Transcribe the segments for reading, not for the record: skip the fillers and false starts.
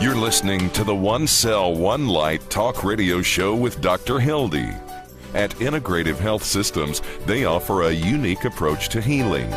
You're listening to the One Cell, One Light talk radio show with Dr. Hildy. At Integrative Health Systems, they offer a unique approach to healing.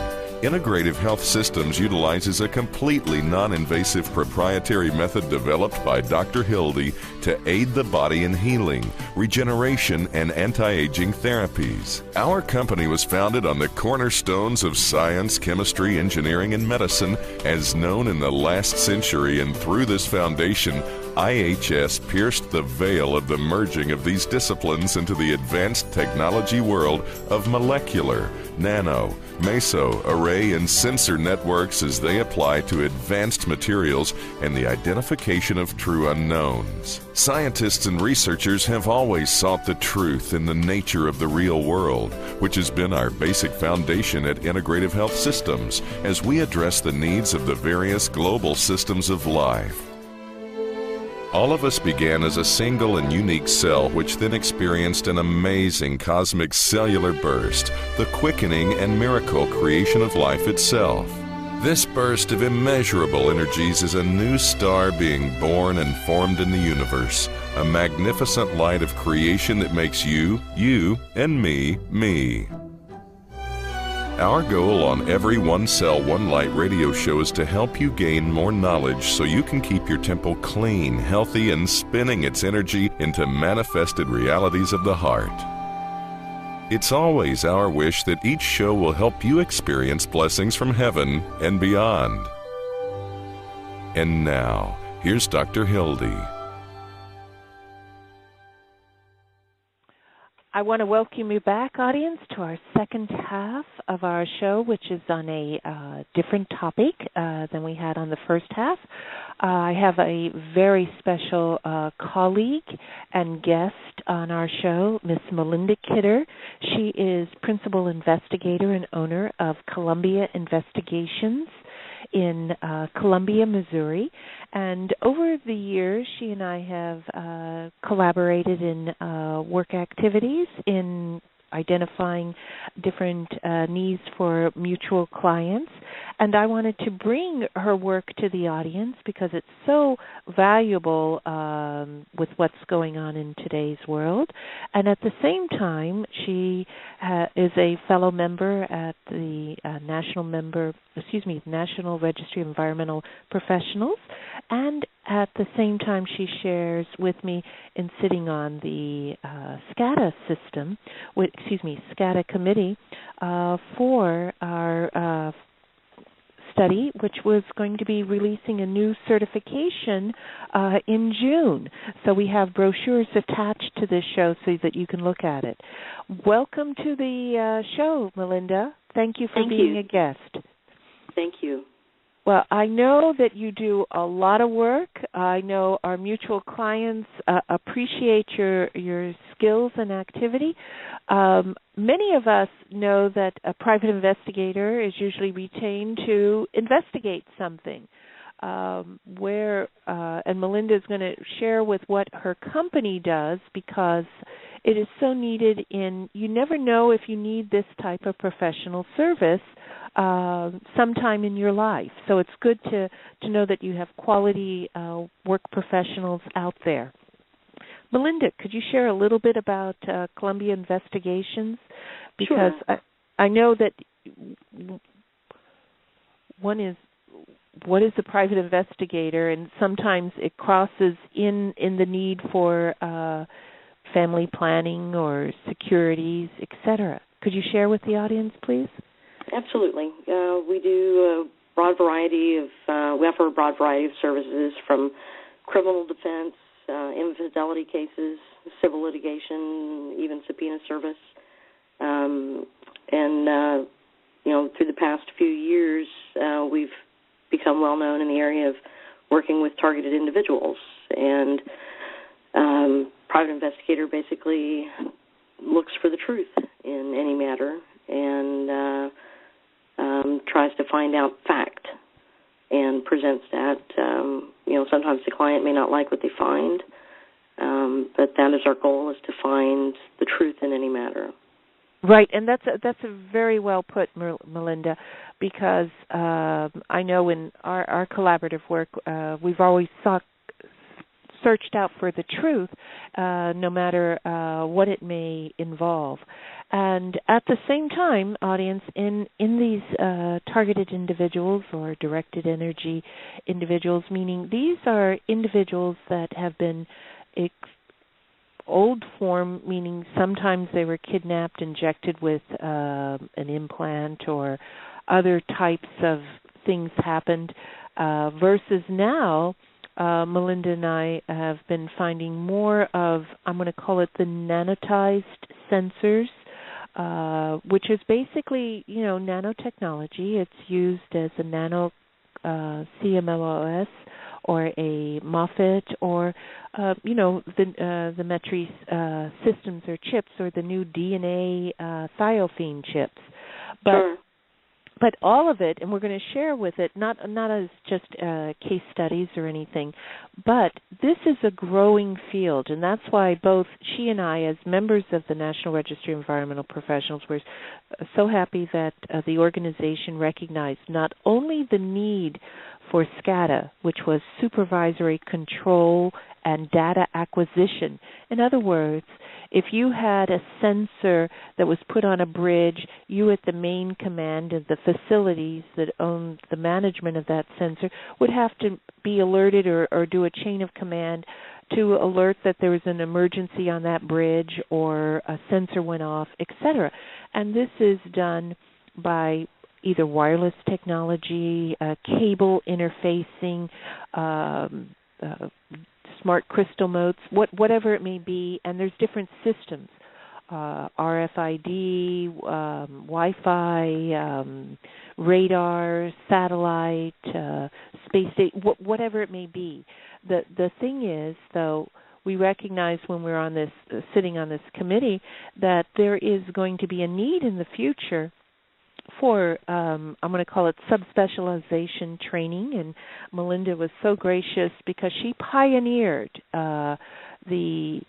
Integrative Health Systems utilizes a completely non-invasive proprietary method developed by Dr. Hildy to aid the body in healing, regeneration, and anti-aging therapies. Our company was founded on the cornerstones of science, chemistry, engineering, and medicine as known in the last century, and through this foundation, IHS pierced the veil of the merging of these disciplines into the advanced technology world of molecular, nano, meso, array, and sensor networks as they apply to advanced materials and the identification of true unknowns. Scientists and researchers have always sought the truth in the nature of the real world, which has been our basic foundation at Integrative Health Systems as we address the needs of the various global systems of life. All of us began as a single and unique cell, which then experienced an amazing cosmic cellular burst, the quickening and miracle creation of life itself. This burst of immeasurable energies is a new star being born and formed in the universe, a magnificent light of creation that makes you, and me, me. Our goal on every One Cell, One Light radio show is to help you gain more knowledge so you can keep your temple clean, healthy, and spinning its energy into manifested realities of the heart. It's always our wish that each show will help you experience blessings from heaven and beyond. And now, here's Dr. Hildy. I want to welcome you back, audience, to our second half of our show, which is on a different topic than we had on the first half. I have a very special colleague and guest on our show, Miss Melinda Kidder. She is Principal Investigator and owner of Columbia Investigations in Columbia, Missouri. And over the years, she and I have collaborated in work activities in identifying different needs for mutual clients. And I wanted to bring her work to the audience because it's so valuable with what's going on in today's world. And at the same time, she is a fellow member at the National Registry of Environmental Professionals. And at the same time, she shares with me in sitting on the SCADA system, SCADA committee for our study, which was going to be releasing a new certification in June. So we have brochures attached to this show so that you can look at it. Welcome to the show, Melinda. Thank you for being a guest. Thank you. Well, I know that you do a lot of work. I know our mutual clients appreciate your skills and activity. Many of us know that a private investigator is usually retained to investigate something. And Melinda is going to share with what her company does because it is so needed you never know if you need this type of professional service sometime in your life. So it's good to know that you have quality work professionals out there. Melinda, could you share a little bit about Columbia Investigations? Because sure. I know that one is, what is a private investigator, and sometimes it crosses in the need for family planning or securities, etc. Could you share with the audience, please? Absolutely. We do a broad variety of, we offer a broad variety of services from criminal defense, infidelity cases, civil litigation, even subpoena service. Through the past few years, we've become well known in the area of working with targeted individuals. And private investigator basically looks for the truth in any matter and tries to find out fact and presents that. Sometimes the client may not like what they find, but that is our goal, is to find the truth in any matter. Right, and that's a very well put, Melinda, because I know in our collaborative work, we've always sought searched out for the truth, no matter what it may involve. And at the same time, audience, in these targeted individuals or directed energy individuals, meaning these are individuals that have been old form, meaning sometimes they were kidnapped, injected with an implant or other types of things happened, versus now, Melinda and I have been finding more of, I'm going to call it the nanotized sensors, which is basically, nanotechnology. It's used as a nano CMLOS or a MOFET or, the Metris systems or chips or the new DNA thiophene chips. But all of it, and we're going to share with it, not as just case studies or anything, but this is a growing field, and that's why both she and I, as members of the National Registry of Environmental Professionals, were so happy that the organization recognized not only the need for SCADA, which was supervisory control and data acquisition. In other words, if you had a sensor that was put on a bridge, you at the main command of the facilities that own the management of that sensor would have to be alerted or do a chain of command to alert that there was an emergency on that bridge or a sensor went off, etc. And this is done by either wireless technology, cable interfacing, smart crystal motes, whatever it may be, and there's different systems, RFID, Wi-Fi, radar, satellite, space station, whatever it may be. The thing is, though, we recognize when we're on this, sitting on this committee, that there is going to be a need in the future for, I'm going to call it subspecialization training, and Melinda was so gracious because she pioneered the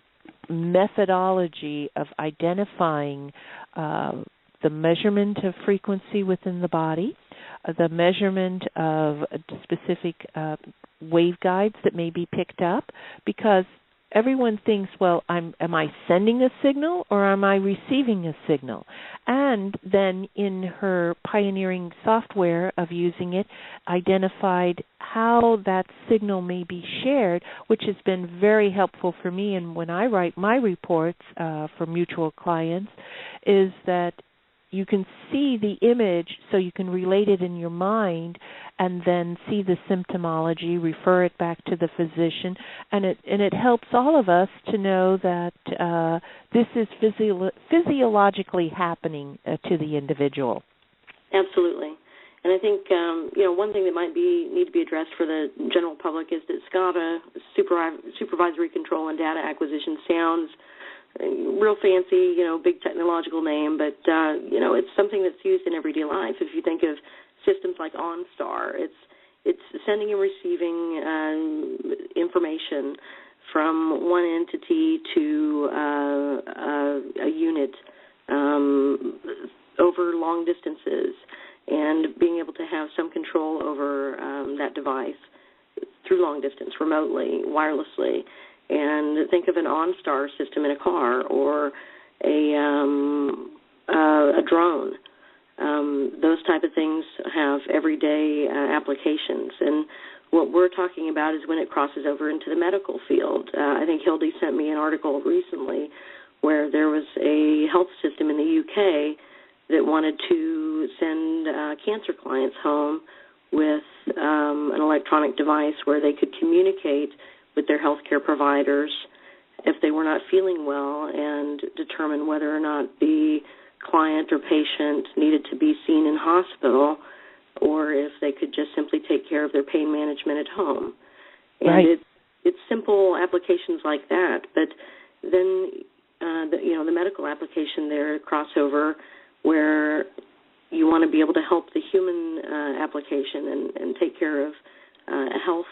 methodology of identifying the measurement of frequency within the body, the measurement of specific waveguides that may be picked up, because everyone thinks, well, am I sending a signal or am I receiving a signal? And then in her pioneering software of using it, identified how that signal may be shared, which has been very helpful for me. And when I write my reports for mutual clients, is that you can see the image so you can relate it in your mind and then see the symptomology, refer it back to the physician, and it helps all of us to know that this is physiologically happening to the individual. Absolutely. And I think, one thing that might need to be addressed for the general public is that SCADA, supervisory control and data acquisition, sounds real fancy, big technological name, but, it's something that's used in everyday life. If you think of systems like OnStar, it's sending and receiving information from one entity to a unit over long distances and being able to have some control over that device through long distance, remotely, wirelessly. And think of an OnStar system in a car or a drone. Those type of things have everyday applications. And what we're talking about is when it crosses over into the medical field. I think Hildy sent me an article recently where there was a health system in the UK that wanted to send cancer clients home with an electronic device where they could communicate with their healthcare providers if they were not feeling well and determine whether or not the client or patient needed to be seen in hospital or if they could just simply take care of their pain management at home. Right. And it's simple applications like that, but then the medical application there, crossover, where you want to be able to help the human application and take care of health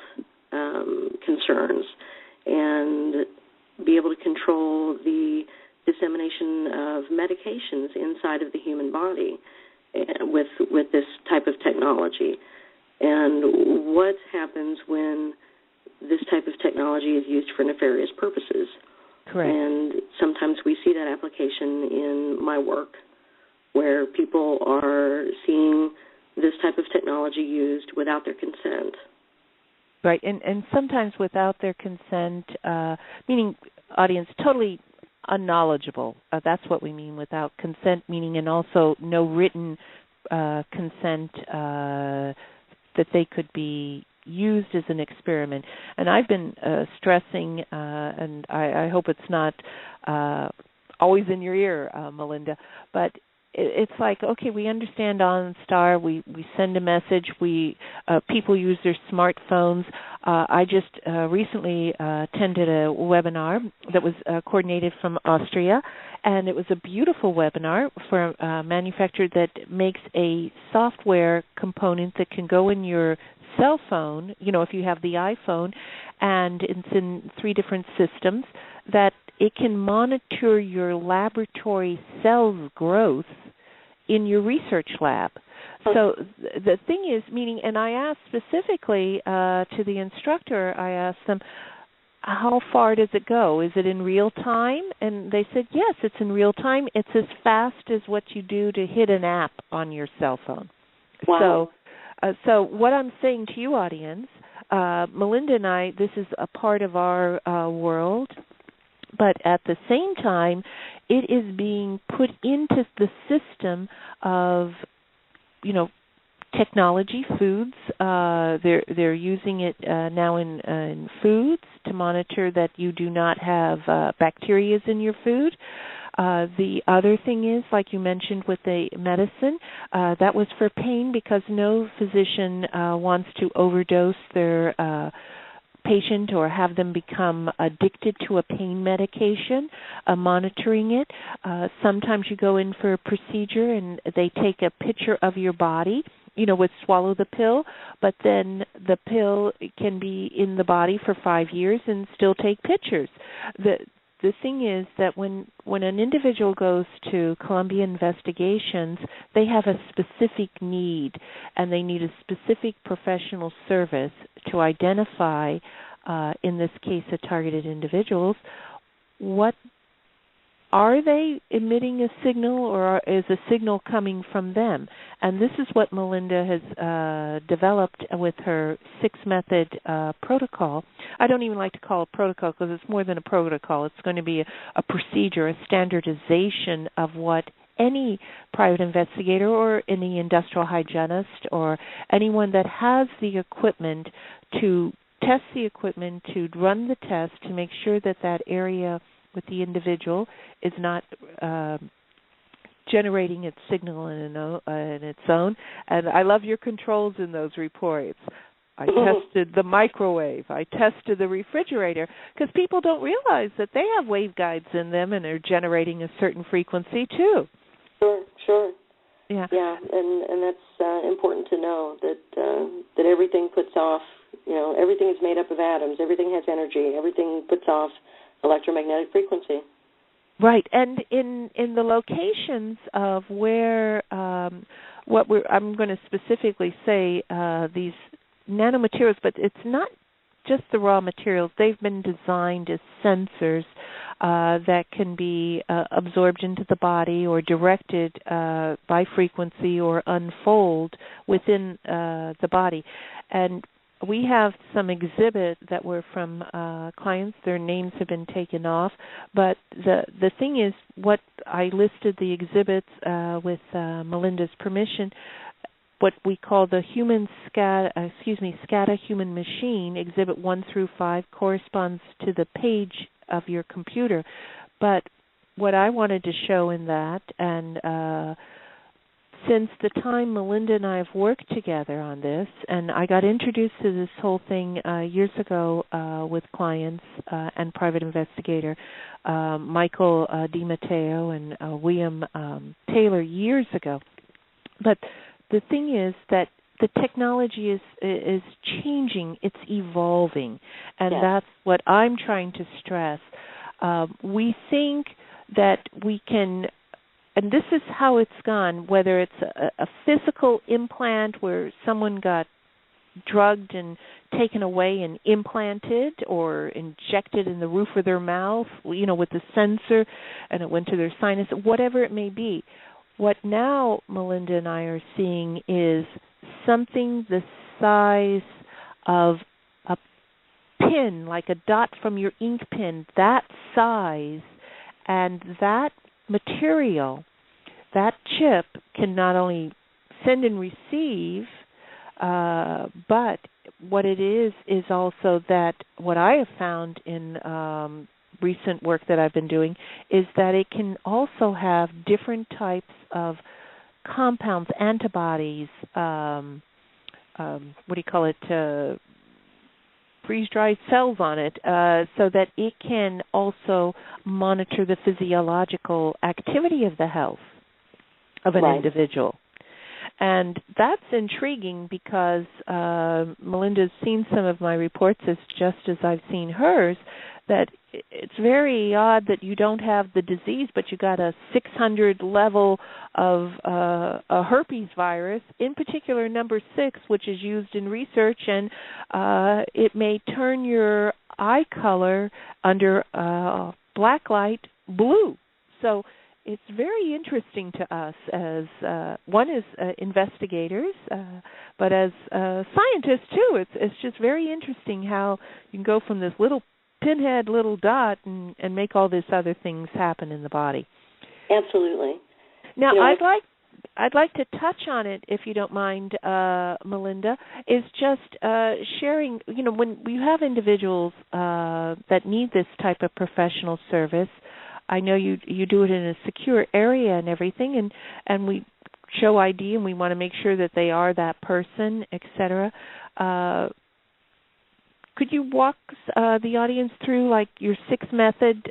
concerns and be able to control the dissemination of medications inside of the human body with this type of technology. And what happens when this type of technology is used for nefarious purposes. Correct. And sometimes we see that application in my work, where people are seeing this type of technology used without their consent. Right, and sometimes without their consent, meaning audience totally unknowledgeable. That's what we mean without consent, meaning, and also no written consent that they could be used as an experiment. And I've been stressing, and I hope it's not always in your ear, Melinda, but it's like, okay, we understand OnStar, we send a message, people use their smartphones. I just recently attended a webinar that was coordinated from Austria, and it was a beautiful webinar for a manufacturer that makes a software component that can go in your cell phone, if you have the iPhone, and it's in 3 different systems, that it can monitor your laboratory cells growth in your research lab. So the thing is, meaning, and I asked specifically to the instructor, I asked them, how far does it go? Is it in real time? And they said, yes, it's in real time. It's as fast as what you do to hit an app on your cell phone. Wow. So what I'm saying to you, audience, Melinda and I, this is a part of our world, but at the same time, it is being put into the system of, technology, foods. They're using it now in foods to monitor that you do not have bacteria in your food. The other thing is, like you mentioned with the medicine, that was for pain, because no physician wants to overdose their patient or have them become addicted to a pain medication, monitoring it. Sometimes you go in for a procedure and they take a picture of your body, would swallow the pill, but then the pill can be in the body for 5 years and still take pictures. The thing is that when an individual goes to Columbia Investigations, they have a specific need, and they need a specific professional service to identify, in this case, the targeted individuals. What are they emitting a signal, or is a signal coming from them? And this is what Melinda has developed with her 6-method protocol. I don't even like to call it protocol, because it's more than a protocol. It's going to be a procedure, a standardization of what any private investigator or any industrial hygienist or anyone that has the equipment to test the equipment, to run the test, to make sure that that area with the individual is not generating its signal in its own. And I love your controls in those reports. I tested the microwave. I tested the refrigerator, because people don't realize that they have waveguides in them and they're generating a certain frequency too. Sure. Yeah. Yeah, and that's important to know that everything puts off. Everything is made up of atoms. Everything has energy. Everything puts off electromagnetic frequency. Right, and in the locations of where I'm going to specifically say these nanomaterials, but it's not just the raw materials. They've been designed as sensors that can be absorbed into the body or directed by frequency or unfold within the body. And we have some exhibits that were from clients. Their names have been taken off, but the thing is, what I listed the exhibits with Melinda's permission, what we call the SCADA human machine, exhibit 1 through 5 corresponds to the page of your computer. But what I wanted to show in that, and since the time Melinda and I have worked together on this, and I got introduced to this whole thing years ago with clients and private investigator, Michael DiMatteo and William Taylor years ago. But the thing is that the technology is changing, it's evolving, and that's what I'm trying to stress. We think that we can, and this is how it's gone, whether it's a physical implant where someone got drugged and taken away and implanted or injected in the roof of their mouth, with the sensor, and it went to their sinus, whatever it may be. What now Melinda and I are seeing is something the size of a pin, like a dot from your ink pen, that size, and that material, that chip can not only send and receive, but what it is also that what I have found in recent work that I've been doing is that it can also have different types of compounds, antibodies, freeze-dried cells on it, so that it can also monitor the physiological activity of the health of an individual. And that's intriguing because Melinda's seen some of my reports just as I've seen hers, that it's very odd that you don't have the disease, but you got a 600 level of a herpes virus, in particular number 6, which is used in research, and it may turn your eye color under black light blue. So it's very interesting to us as one as investigators, but as scientists too. It's just very interesting how you can go from this little pinhead, little dot, and make all these other things happen in the body. Absolutely. Now, I'd like to touch on it, if you don't mind, Melinda, is just sharing, when you have individuals that need this type of professional service, I know you do it in a secure area and everything, and we show ID and we want to make sure that they are that person, et cetera. Could you walk the audience through, like, your 6-method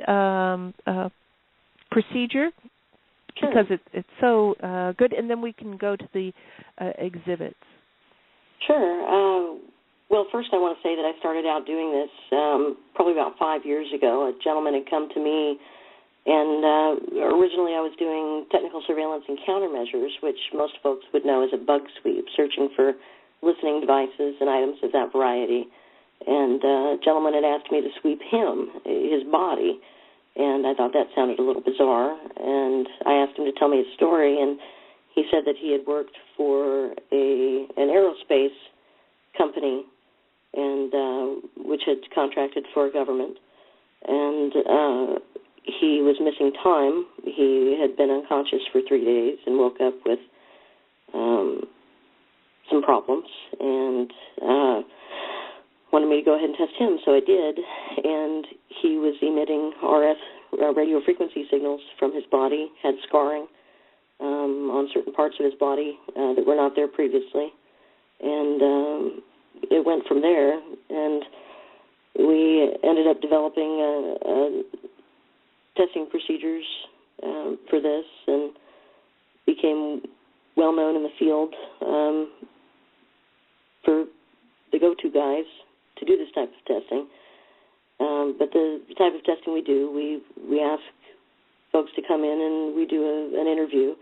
procedure? Sure. Because it's so good, and then we can go to the exhibits. Sure. Well, first I want to say that I started out doing this probably about 5 years ago. A gentleman had come to me, and originally I was doing technical surveillance and countermeasures, which most folks would know as a bug sweep, searching for listening devices and items of that variety. And a gentleman had asked me to sweep his body, and I thought that sounded a little bizarre. And I asked him to tell me his story, and he said that he had worked for an aerospace company, and which had contracted for a government, and he was missing time. He had been unconscious for 3 days and woke up with some problems, and wanted me to go ahead and test him, so I did, and he was emitting RF radio frequency signals from his body, had scarring on certain parts of his body that were not there previously, and it went from there, and we ended up developing testing procedures for this, and became well known in the field for the go-to guys to do this type of testing. But the type of testing we do, we ask folks to come in and we do an interview,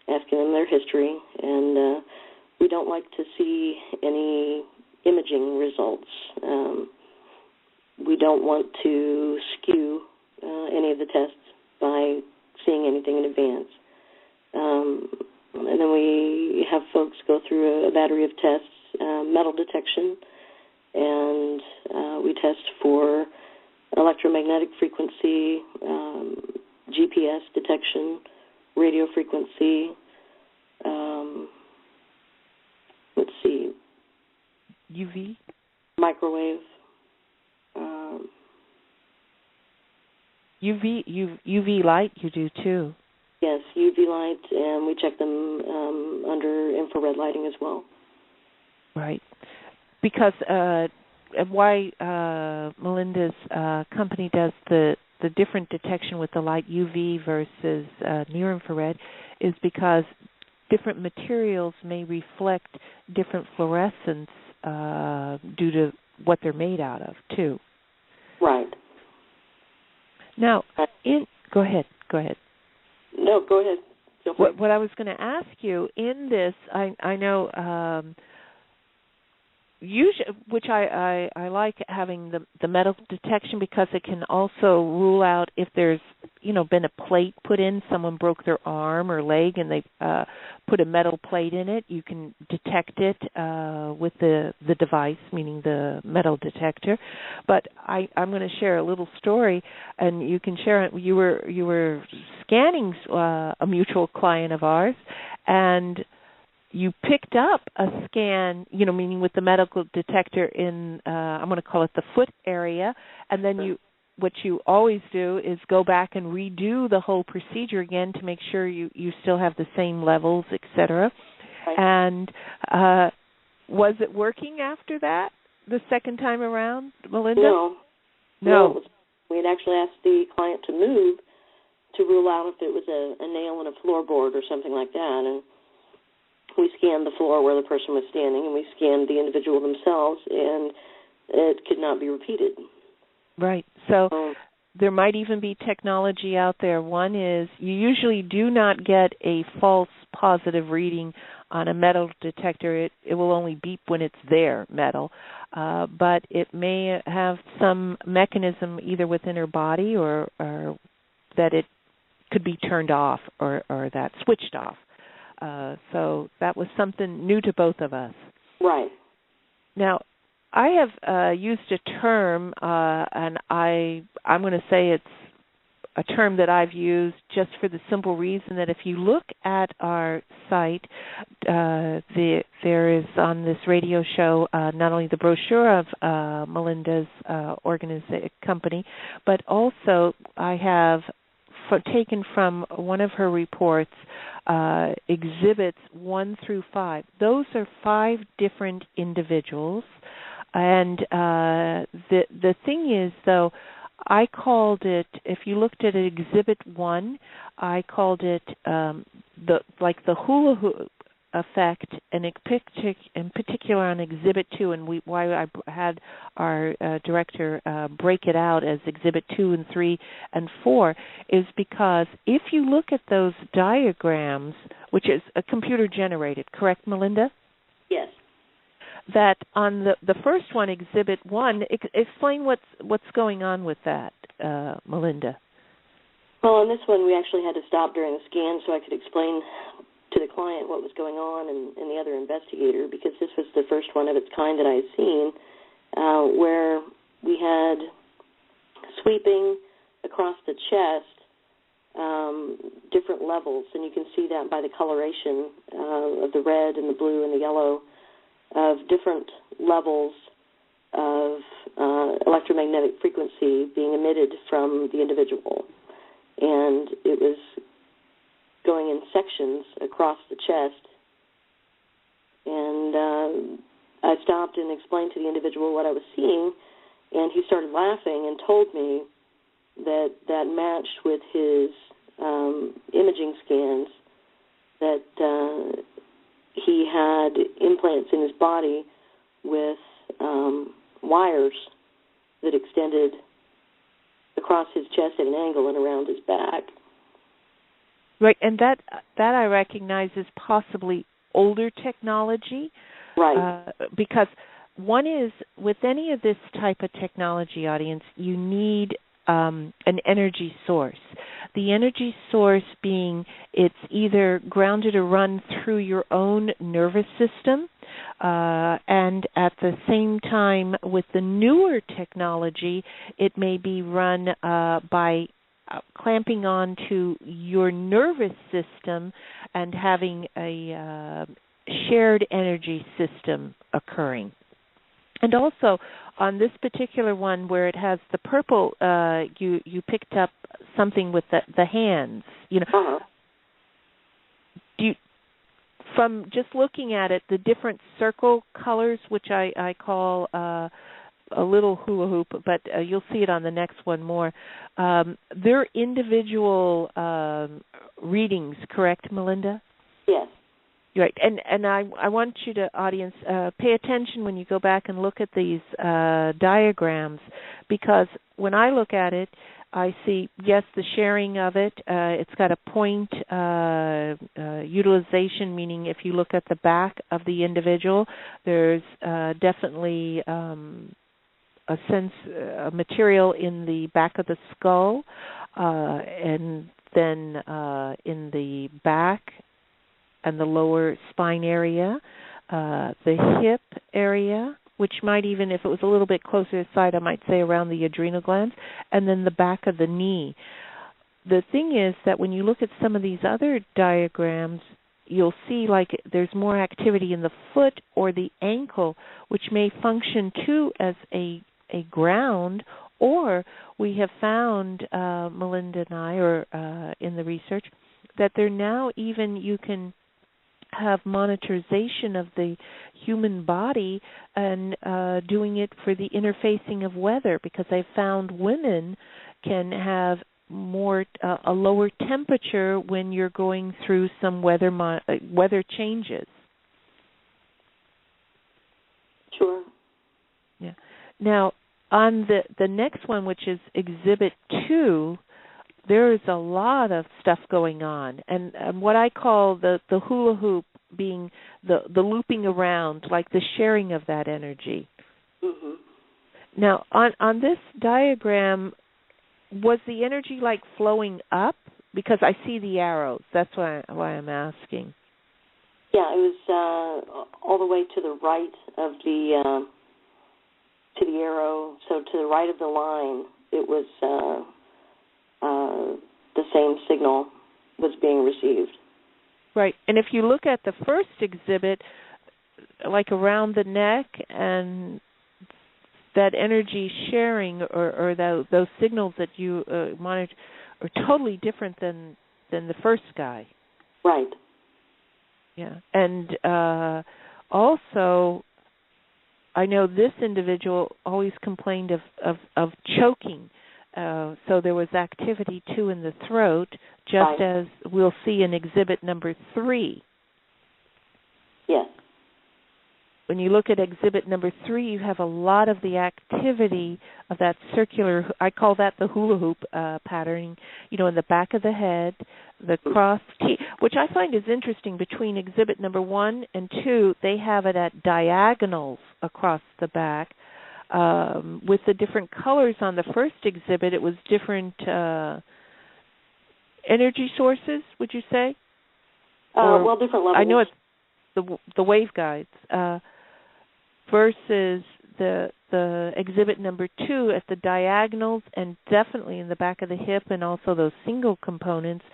asking them their history, and we don't like to see any imaging results. We don't want to skew any of the tests by seeing anything in advance. And then we have folks go through a battery of tests, metal detection, and we test for electromagnetic frequency, GPS detection, radio frequency, UV? Microwave. UV light you do too. Yes, UV light, and we check them under infrared lighting as well. Right. Because why Melinda's company does the different detection with the light UV versus near infrared is because different materials may reflect different fluorescence due to what they're made out of, too. Right. Now, go ahead. No, go ahead. What I was going to ask you, in this, I know usually, which I like having the metal detection, because it can also rule out if there's been a plate put in. Someone broke their arm or leg and they put a metal plate in it. You can detect it with the device, meaning the metal detector. But I'm going to share a little story, and you can share it. You were scanning a mutual client of ours, and you picked up a scan, meaning with the medical detector in, I'm going to call it the foot area, and then what you always do is go back and redo the whole procedure again to make sure you still have the same levels, et cetera. Right. And was it working after that, the second time around, Melinda? No. We had actually asked the client to move to rule out if it was a nail in a floorboard or something like that, and we scanned the floor where the person was standing, and we scanned the individual themselves, and it could not be repeated. Right. So there might even be technology out there. One is you usually do not get a false positive reading on a metal detector. It will only beep when it's there, metal. But it may have some mechanism either within her body or that it could be turned off or that switched off. So that was something new to both of us. Right. Now, I have used a term, and I'm going to say it's a term that I've used just for the simple reason that if you look at our site, there is on this radio show not only the brochure of Melinda's company, but also I have taken from one of her reports exhibits 1 through 5. Those are 5 different individuals, and the thing is, though, I called it. If you looked at Exhibit 1, I called it the hula hoop effect, and in particular on Exhibit 2, and why I had our director break it out as Exhibit 2 and 3 and 4 is because if you look at those diagrams, which is a computer-generated, correct, Melinda? Yes. That on the first one, Exhibit 1, explain what's going on with that, Melinda. Well, on this one, we actually had to stop during the scan so I could explain to the client what was going on and the other investigator, because this was the first one of its kind that I had seen, where we had sweeping across the chest different levels, and you can see that by the coloration of the red and the blue and the yellow of different levels of electromagnetic frequency being emitted from the individual. And it was going in sections across the chest. And I stopped and explained to the individual what I was seeing, and he started laughing and told me that matched with his imaging scans, that he had implants in his body with wires that extended across his chest at an angle and around his back. Right, and that I recognize as possibly older technology. Right. Because one is, with any of this type of technology, audience, you need an energy source. The energy source being it's either grounded or run through your own nervous system, and at the same time with the newer technology, it may be run by clamping on to your nervous system and having a shared energy system occurring. And also, on this particular one where it has the purple, you picked up something with the hands. Uh-huh. From just looking at it, the different circle colors, which I call a little hula hoop, but you'll see it on the next one more. They're individual readings, correct, Melinda? Yes. Right, and I want you to, audience, pay attention when you go back and look at these diagrams, because when I look at it, I see, yes, the sharing of it. It's got a point utilization, meaning if you look at the back of the individual, there's definitely a material in the back of the skull, and then in the back and the lower spine area, the hip area, which might even, if it was a little bit closer to the side, I might say around the adrenal glands, and then the back of the knee. The thing is that when you look at some of these other diagrams, you'll see like there's more activity in the foot or the ankle, which may function too as a ground, or we have found, Melinda and I, or in the research, that there now even you can have monitorization of the human body and doing it for the interfacing of weather, because I found women can have more a lower temperature when you're going through some weather changes. Sure. Yeah. Now, on the next one, which is Exhibit 2, there is a lot of stuff going on, and what I call the hula hoop being the looping around, like the sharing of that energy. Mm-hmm. Now, on this diagram, was the energy like flowing up? Because I see the arrows. That's why I'm asking. Yeah, it was all the way to the right of the arrow. So to the right of the line, it was the same signal was being received. Right, and if you look at the first exhibit, like around the neck, and that energy sharing or those signals that you monitor are totally different than the first guy. Right. Yeah, and also, I know this individual always complained of choking. So there was activity, too, in the throat, just as we'll see in Exhibit number 3. Yes. When you look at Exhibit number 3, you have a lot of the activity of that circular, I call that the hula hoop pattern, in the back of the head, the cross T, which I find is interesting. Between Exhibit number 1 and 2, they have it at diagonals across the back. With the different colors on the first exhibit, it was different energy sources, would you say? Different levels. I know it's the waveguides versus the exhibit number 2 at the diagonals, and definitely in the back of the hip, and also those single components.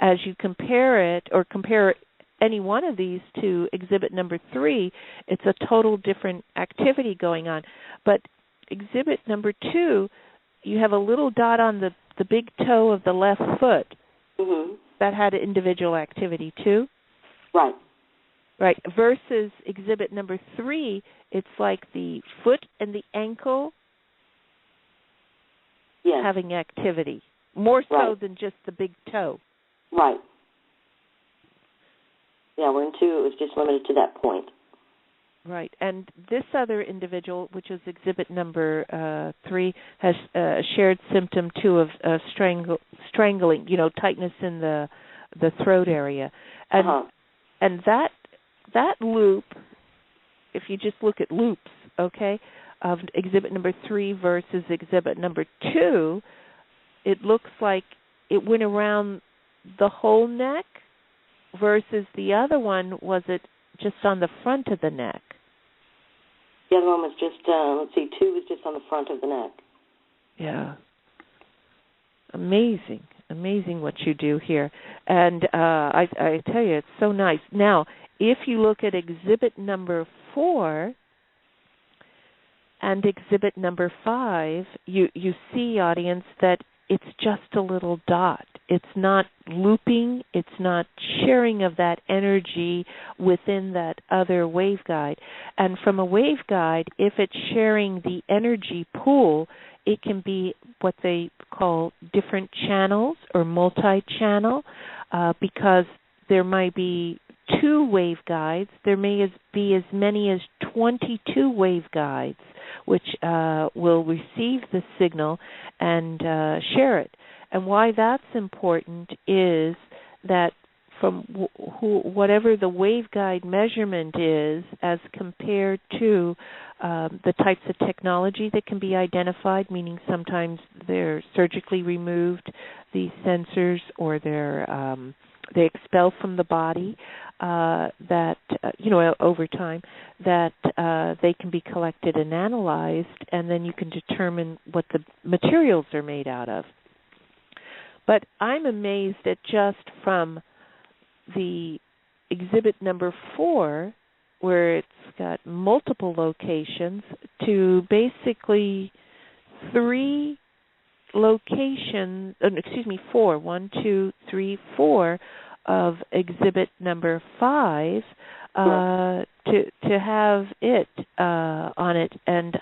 As you compare it, or compare any one of these to exhibit number 3, it's a total different activity going on. But exhibit number 2, you have a little dot on the big toe of the left foot. Mm-hmm. That had individual activity too. Right. Right. Versus exhibit number 3, it's like the foot and the ankle having activity, more so than just the big toe. Right. Yeah, we're in 2, it was just limited to that point. Right, and this other individual, which is exhibit number 3, has a shared symptom, too, of strangling, tightness in the throat area. And and that loop, if you just look at loops, of exhibit number 3 versus exhibit number 2, it looks like it went around the whole neck, versus the other one, was it just on the front of the neck? The other one was just, 2 was just on the front of the neck. Yeah. Amazing what you do here. And I tell you, it's so nice. Now, if you look at exhibit number 4 and exhibit number 5, you see, audience, that it's just a little dot. It's not looping. It's not sharing of that energy within that other waveguide. And from a waveguide, if it's sharing the energy pool, it can be what they call different channels or multi-channel, because there might be 2 waveguides. There may be as many as 22 waveguides which will receive the signal, and share it. And why that's important is that from whatever the waveguide measurement is as compared to the types of technology that can be identified, meaning sometimes they're surgically removed, these sensors, or they expel from the body over time, that they can be collected and analyzed, and then you can determine what the materials are made out of. But I'm amazed at just from the exhibit number 4, where it's got multiple locations, to basically 3 locations, 4, 1, 2, 3, 4 of exhibit number 5 to have it on it. And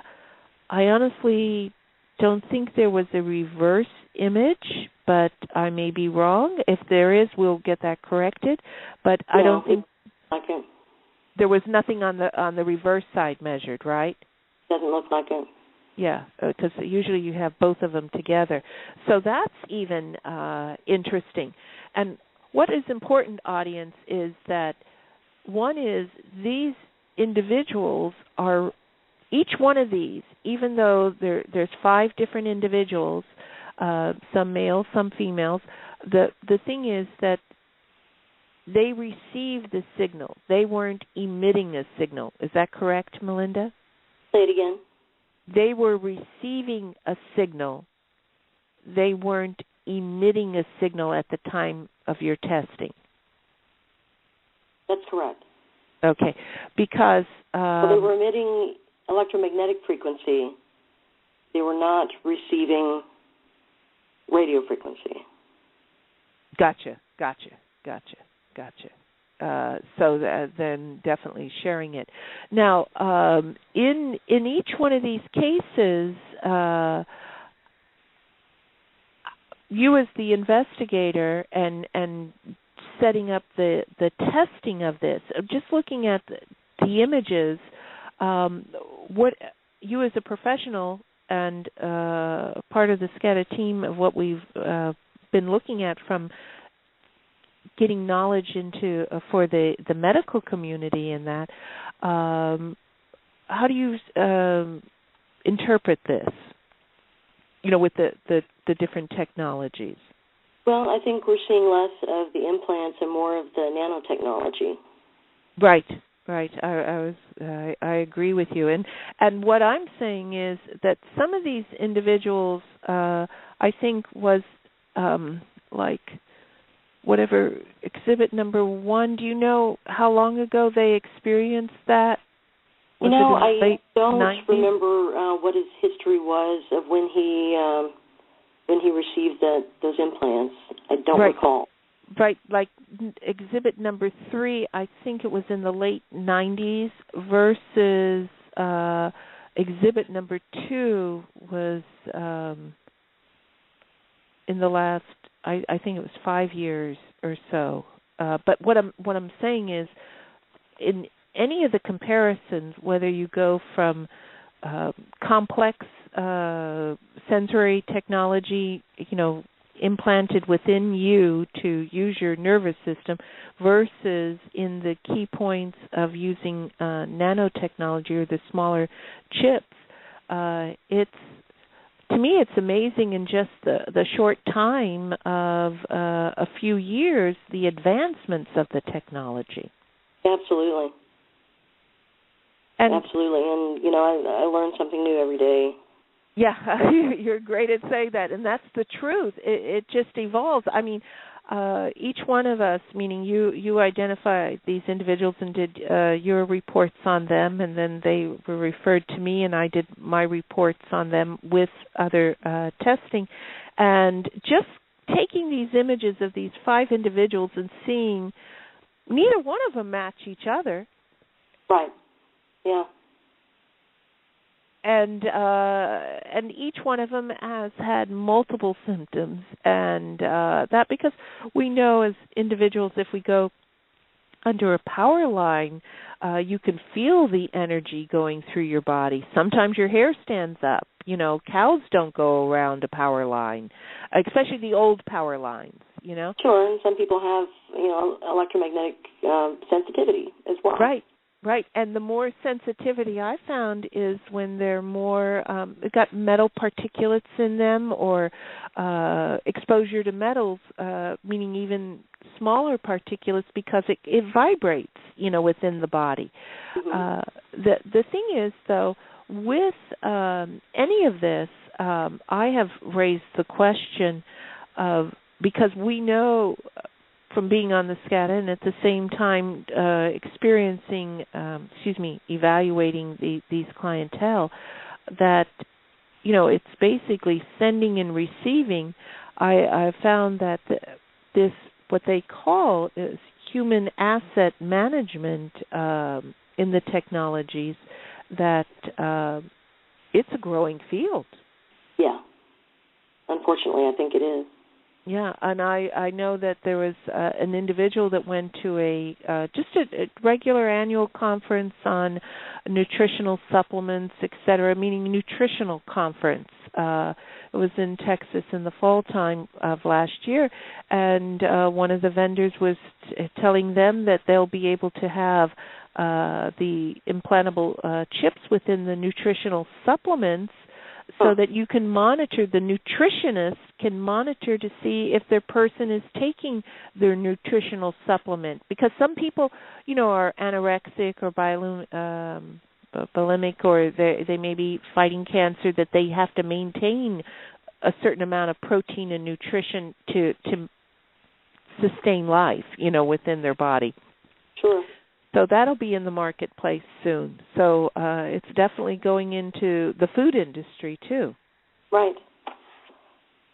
I honestly don't think there was a reverse image, but I may be wrong. If there is, we'll get that corrected. But I don't think there was nothing on the reverse side measured, right? Doesn't look like it. Yeah, because usually you have both of them together. So that's even interesting. And what is important, audience, is that one is these individuals are, each one of these, even though there's 5 different individuals, some males, some females, the thing is that they received the signal. They weren't emitting a signal. Is that correct, Melinda? Say it again. They were receiving a signal. They weren't emitting a signal at the time of your testing. That's correct. Okay, because they were emitting electromagnetic frequency. They were not receiving radio frequency. Gotcha. So then definitely sharing it. Now, in each one of these cases, you as the investigator and setting up the testing of this, just looking at the images, what you as a professional and part of the SCADA team of what we've been looking at from getting knowledge into for the medical community in that, how do you interpret this, with the different technologies? Well, I think we're seeing less of the implants and more of the nanotechnology. Right. I agree with you, and what I'm saying is that some of these individuals, I think, was like whatever exhibit number 1. Do you know how long ago they experienced that? Was I don't 90s? remember what his history was of when he received those implants. I don't recall. Right, like exhibit number 3, I think it was in the late 90s versus exhibit number 2 was in the last, I think it was 5 years or so. But what I'm saying is, in any of the comparisons, whether you go from complex sensory technology, implanted within you to use your nervous system versus in the key points of using nanotechnology or the smaller chips, to me it's amazing in just the short time of a few years, the advancements of the technology. Absolutely. Absolutely. And, I learn something new every day. Yeah, you're great at saying that, and that's the truth. It just evolves. I mean, each one of us, meaning you identified these individuals and did your reports on them, and then they were referred to me, and I did my reports on them with other testing. And just taking these images of these 5 individuals and seeing neither one of them match each other. Right. Yeah. And each one of them has had multiple symptoms, and that because we know as individuals, if we go under a power line, You can feel the energy going through your body. Sometimes your hair stands up. You know, cows don't go around a power line, especially the old power lines, you know. Sure, and some people have, you know, electromagnetic sensitivity as well. Right. Right, and the more sensitivity I found is when they're more, they've got metal particulates in them or exposure to metals, meaning even smaller particulates because it vibrates, you know, within the body. Mm-hmm. The thing is, though, with any of this, I have raised the question of, because we know from being on the SCADA and at the same time evaluating these clientele, that, you know, it's basically sending and receiving. I found that this, what they call is human asset management in the technologies, that it's a growing field. Yeah. Unfortunately, I think it is. Yeah, and I know that there was an individual that went to a regular annual conference on nutritional supplements, et cetera, meaning nutritional conference. It was in Texas in the fall time of last year, and one of the vendors was telling them that they'll be able to have the implantable chips within the nutritional supplements, so that you can monitor, the nutritionist can monitor to see if their person is taking their nutritional supplement. Because some people, you know, are anorexic or bulimic, or they may be fighting cancer, that they have to maintain a certain amount of protein and nutrition to sustain life, you know, within their body. Sure. So that'll be in the marketplace soon. So it's definitely going into the food industry, too. Right.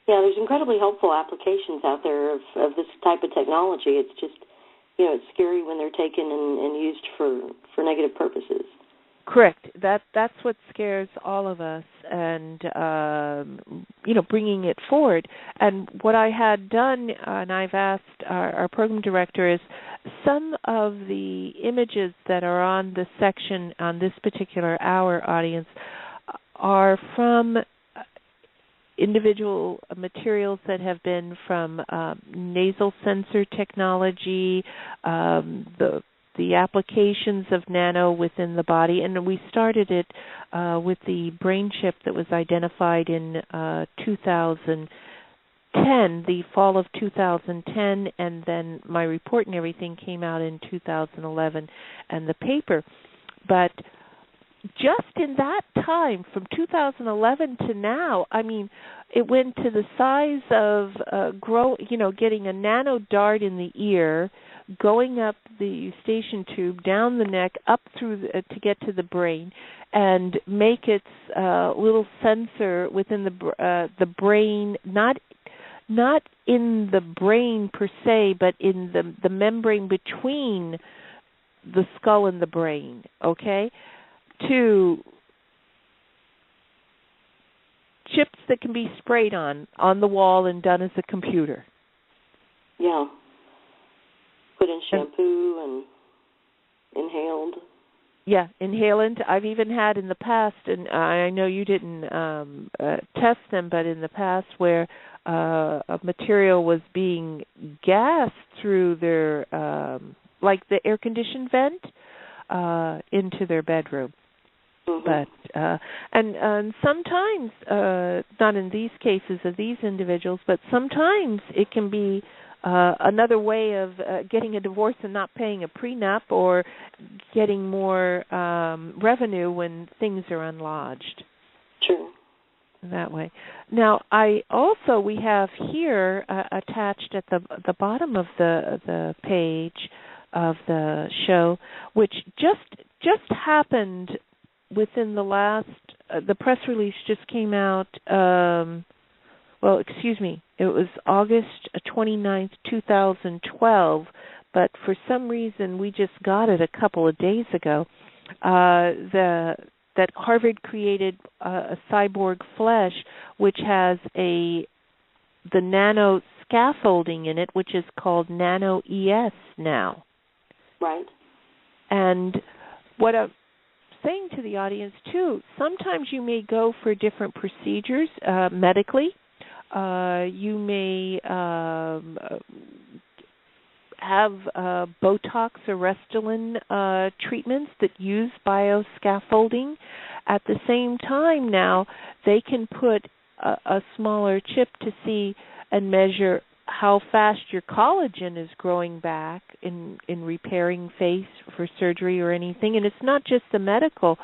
Yeah, there's incredibly helpful applications out there of this type of technology. It's just, you know, it's scary when they're taken and used for negative purposes. Correct. That's what scares all of us, and you know, bringing it forward. And what I had done, and I've asked our program director, is some of the images that are on the section on this particular hour, audience, are from individual materials that have been from nasal sensor technology, the applications of nano within the body, and we started it with the brain chip that was identified in 2010, the fall of 2010, and then my report and everything came out in 2011, and the paper. But just in that time, from 2011 to now, I mean, it went to the size of getting a nano dart in the ear, going up the eustachian tube, down the neck, up through to get to the brain, and make its little sensor within the brain, not in the brain per se, but in the membrane between the skull and the brain, okay, to chips that can be sprayed on the wall and done as a computer. Yeah. Put in shampoo and inhaled. Yeah, inhalant. I've even had in the past, and I know you didn't test them, but in the past where a material was being gassed through their, like the air-conditioned vent, into their bedroom. Mm-hmm. But and sometimes, not in these cases of these individuals, but sometimes it can be another way of getting a divorce and not paying a prenup, or getting more revenue when things are unlodged. True. That way. Now, we have here attached at the bottom of the page of the show, which just happened within the last. The press release just came out. It was August 29th, 2012, but for some reason we just got it a couple of days ago, that Harvard created a cyborg flesh which has the nano scaffolding in it, which is called nano-ES now. Right. And what I'm saying to the audience, too, sometimes you may go for different procedures medically. You may have Botox or Restylane treatments that use bioscaffolding. At the same time now, they can put a smaller chip to see and measure how fast your collagen is growing back in repairing face for surgery or anything. And it's not just the medical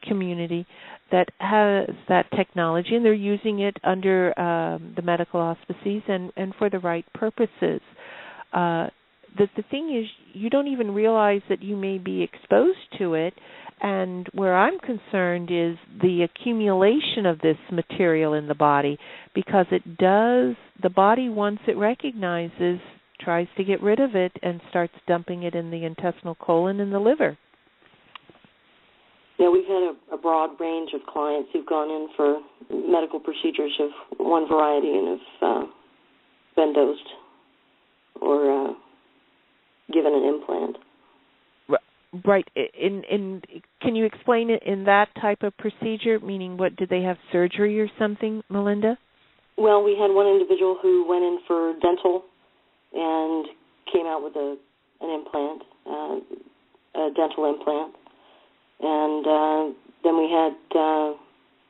community that has that technology, and they're using it under the medical auspices and for the right purposes. The thing is, you don't even realize that you may be exposed to it, and where I'm concerned is the accumulation of this material in the body, because it does, the body, once it recognizes, tries to get rid of it and starts dumping it in the intestinal colon and the liver. Yeah, we've had a broad range of clients who've gone in for medical procedures of one variety and have been dosed or given an implant. Right. Can you explain it in that type of procedure? Meaning, what, did they have surgery or something, Melinda? Well, we had one individual who went in for dental and came out with an implant, a dental implant. And then we had,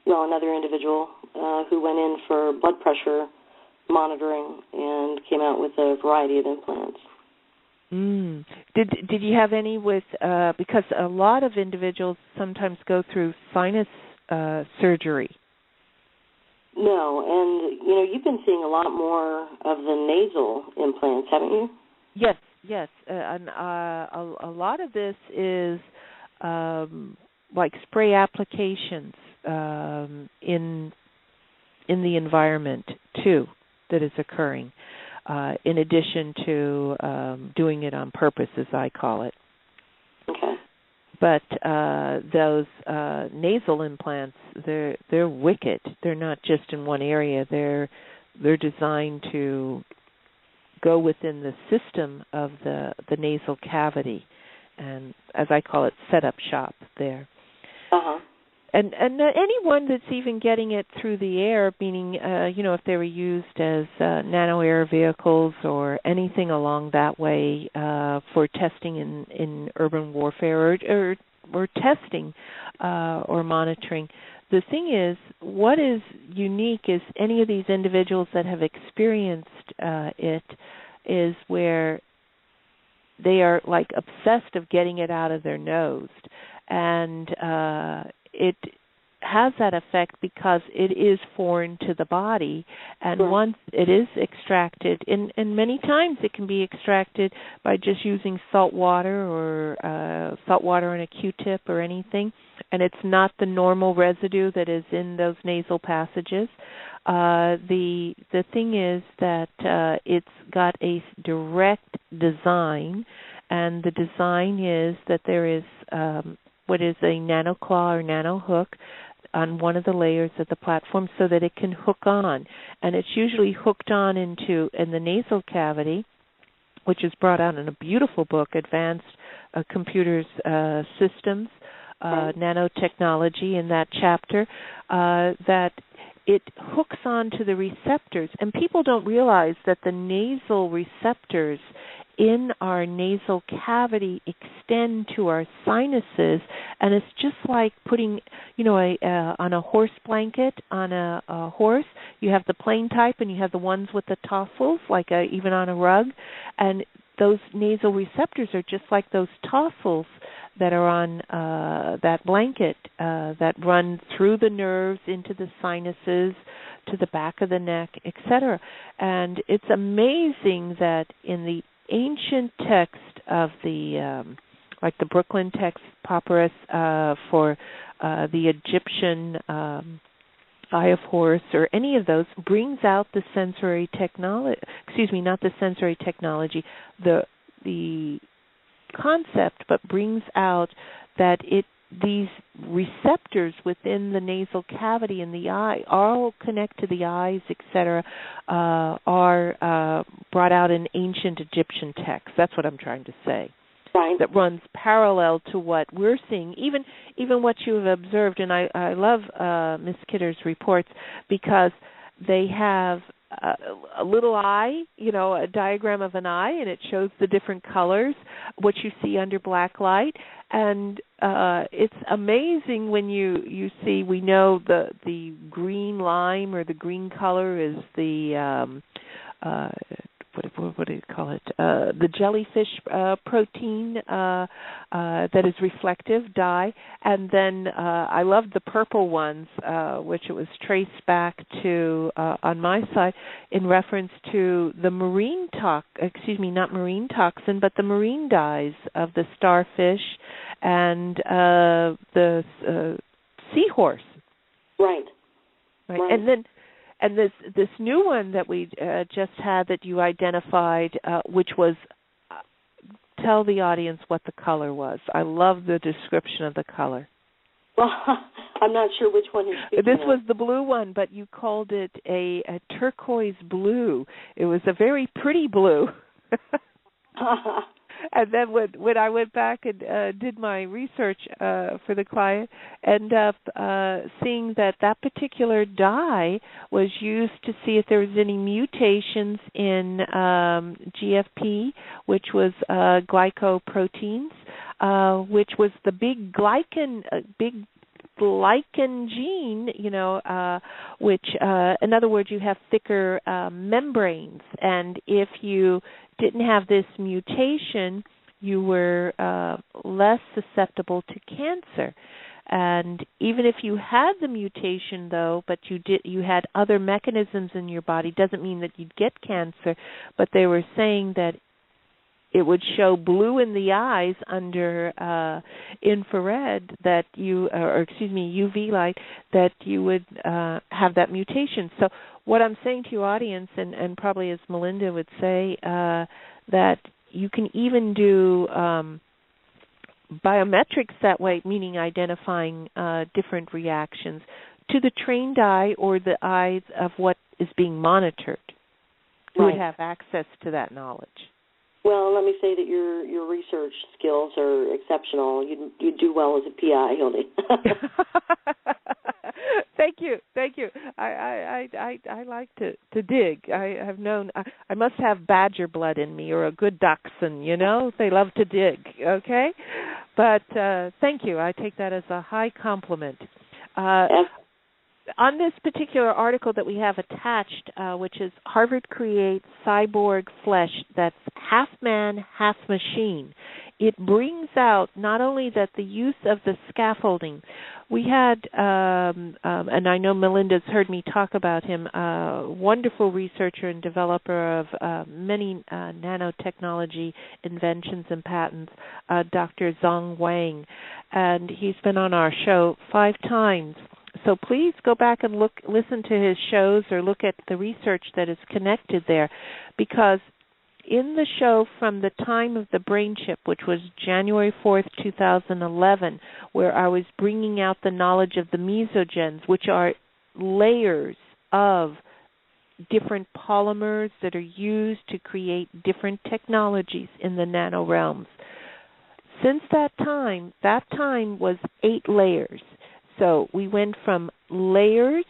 another individual who went in for blood pressure monitoring and came out with a variety of implants. Did you have any with, because a lot of individuals sometimes go through sinus surgery? No, and, you've been seeing a lot more of the nasal implants, haven't you? Yes. And a lot of this is like spray applications in the environment, too, that is occurring. In addition to doing it on purpose, as I call it. Okay. But those nasal implants, they're wicked. They're not just in one area. They're designed to go within the system of the nasal cavity, and as I call it, set up shop there. Uh-huh. And anyone that's even getting it through the air, meaning, if they were used as nano air vehicles or anything along that way for testing in urban warfare or testing or monitoring. The thing is, what is unique is any of these individuals that have experienced it is where they are like obsessed of getting it out of their nose. And it has that effect because it is foreign to the body, and once it is extracted, and many times it can be extracted by just using salt water or salt water on a Q-tip or anything, and it's not the normal residue that is in those nasal passages. The thing is that it's got a direct design, and the design is that there is what is a nano claw or nano hook on one of the layers of the platform so that it can hook on. And it's usually hooked on in the nasal cavity, which is brought out in a beautiful book, Advanced Computers Systems, Nanotechnology, in that chapter, that it hooks onto the receptors. And people don't realize that the nasal receptors in our nasal cavity extend to our sinuses, and it's just like putting, on a horse blanket on a horse, you have the plain type and you have the ones with the tassels, like even on a rug, and those nasal receptors are just like those tassels that are on that blanket that run through the nerves into the sinuses, to the back of the neck, etc. And it's amazing that in the ancient text of the, like the Brooklyn text papyrus for the Egyptian Eye of Horus or any of those, brings out the sensory technology, not the sensory technology, the concept, but brings out that these receptors within the nasal cavity in the eye all connect to the eyes, etc., are brought out in ancient Egyptian texts. That's what I'm trying to say. right. that runs parallel to what we're seeing, even what you have observed. And I love Ms. Kidder's reports because they have a little eye, a diagram of an eye, and it shows the different colors, what you see under black light. And it's amazing when you see, we know the green lime or the green color is the what do you call it? The jellyfish protein that is reflective dye, and then I love the purple ones, which it was traced back to on my side in reference to the not marine toxin, but the marine dyes of the starfish and the seahorse. Right. And this new one that we just had that you identified, which was, tell the audience what the color was. I love the description of the color. Well, I'm not sure which one you're speaking This of. was the blue one, but you called it a turquoise blue. It was a very pretty blue. And then when I went back and did my research for the client, ended up seeing that particular dye was used to see if there was any mutations in GFP, which was glycoproteins, which was the big glycan gene, which, in other words, you have thicker membranes. And if you didn't have this mutation, you were less susceptible to cancer. And even if you had the mutation, though, but you had other mechanisms in your body, doesn't mean that you'd get cancer. But they were saying that it would show blue in the eyes under infrared UV light, that you would have that mutation. So what I'm saying to your audience, and probably as Melinda would say, that you can even do biometrics that way, meaning identifying different reactions to the trained eye or the eyes of what is being monitored. Who would have access to that knowledge. Well, let me say that your research skills are exceptional. You do well as a PI, Hildy. Thank you. I like to dig. I have known I must have badger blood in me or a good dachshund. They love to dig. Okay, but thank you. I take that as a high compliment. On this particular article that we have attached, which is Harvard creates cyborg flesh that's half man, half machine, it brings out not only that the use of the scaffolding. We had, and I know Melinda's heard me talk about him, a wonderful researcher and developer of many nanotechnology inventions and patents, Dr. Zhong Wang, and he's been on our show 5 times. So please go back and listen to his shows or look at the research that is connected there, because in the show from the time of the brain chip, which was January 4th, 2011, where I was bringing out the knowledge of the mesogens, which are layers of different polymers that are used to create different technologies in the nano realms. Since that time was 8 layers. So we went from layers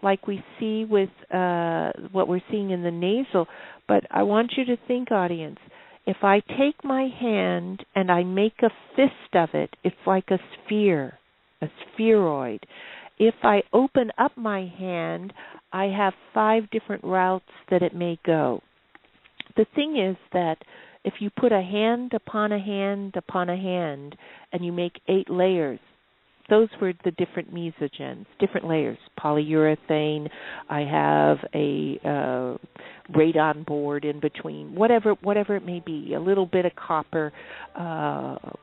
like we see with what we're seeing in the nasal, but I want you to think, audience, if I take my hand and I make a fist of it, it's like a sphere, a spheroid. If I open up my hand, I have 5 different routes that it may go. The thing is that if you put a hand upon a hand upon a hand and you make 8 layers, those were the different mesogens, different layers. Polyurethane, I have a radon board in between, whatever it may be, a little bit of copper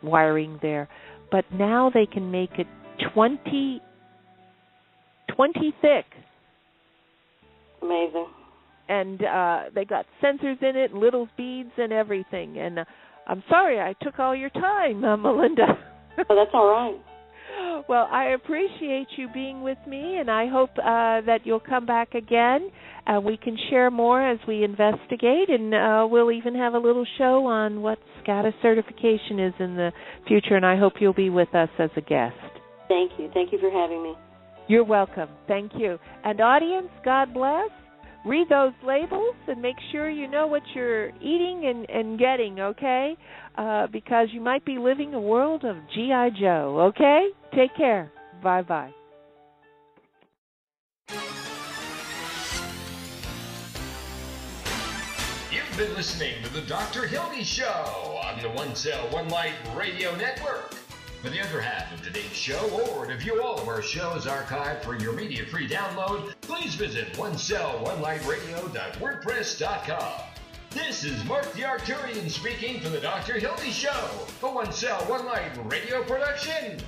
wiring there. But now they can make it 20 thick. Amazing. And they got sensors in it, little beads and everything. And I'm sorry I took all your time, Melinda. Oh, that's all right. Well, I appreciate you being with me, and I hope that you'll come back again. We can share more as we investigate, and we'll even have a little show on what SCADA certification is in the future, and I hope you'll be with us as a guest. Thank you. Thank you for having me. You're welcome. Thank you. And audience, God bless. Read those labels and make sure you know what you're eating and getting, okay? Because you might be living a world of G.I. Joe, okay? Take care. Bye-bye. You've been listening to the Dr. Hildy Show on the One Cell One Light Radio Network. For the other half of today's show, or to view all of our shows archived for your immediate-free download, please visit OneCellOneLightRadio.wordpress.com. This is Mark the Arcturian speaking for the Dr. Hildy Show, a One Cell One Light Radio production.